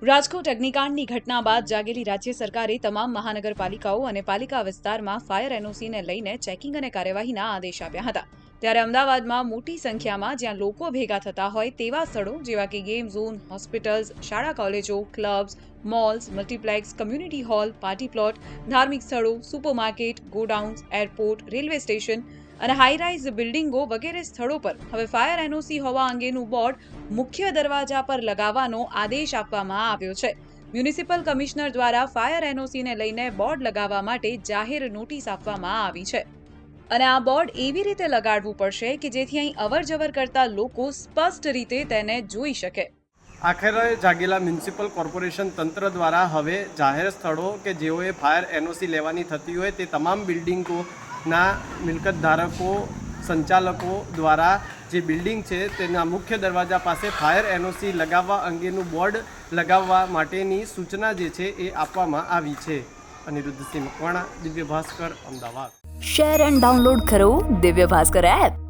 રાજકોટ અગ્નિકાંડની ઘટના બાદ જાગેલી રાજ્ય સરકારે તમામ મહાનગરપાલિકાઓ અને પાલિકા વિસ્તારમાં ફાયર એનઓસીને લઈને ચેકિંગ અને કાર્યવાહીના આદેશ આપ્યા હતા। ત્યારે અમદાવાદમાં મોટી સંખ્યામાં જ્યાં લોકો ભેગા થતા હોય તેવા સ્થળો જેવા કે ગેમ ઝોન, હોસ્પિટલ્સ, શાળા કોલેજો, clubs, malls, multiplex, community hall, party plot, ધાર્મિક સ્થળો, supermarket, godowns, airport, railway station અને હાઈરાઇઝ બિલ્ડિંગો વગેરે સ્થળો પર હવે ફાયર એનઓસી હોવા અંગેનું બોર્ડ મુખ્ય દરવાજા પર લગાવવાનો આદેશ આપવામાં આવ્યો છે। મ્યુનિસિપલ કમિશનર દ્વારા ફાયર એનઓસીને લઈને બોર્ડ લગાવવા માટે જાહેર નોટિસ આપવામાં આવી છે અને આ બોર્ડ એવી રીતે લગાડવું પડશે કે જેથી અહીં અવરજવર કરતા લોકો સ્પષ્ટ રીતે તેને જોઈ શકે। આખરે જાગેલા મ્યુનિસિપલ કોર્પોરેશન તંત્ર દ્વારા હવે જાહેર સ્થળો કે જેઓએ ફાયર એનઓસી લેવાની થતી હોય તે તમામ બિલ્ડિંગોના મિલકત ધારકો સંચાલકો દ્વારા જે બિલ્ડિંગ છે તેના મુખ્ય દરવાજા પાસે ફાયર એનઓસી લગાવવા અંગેનું બોર્ડ લગાવવા માટેની સૂચના જે છે એ આપવામાં આવી છે। Aniruddhsinh Makwana, Divya Bhaskar, Ahmedabad. Share and download કરો દિવ્ય ભાસ્કર એપ।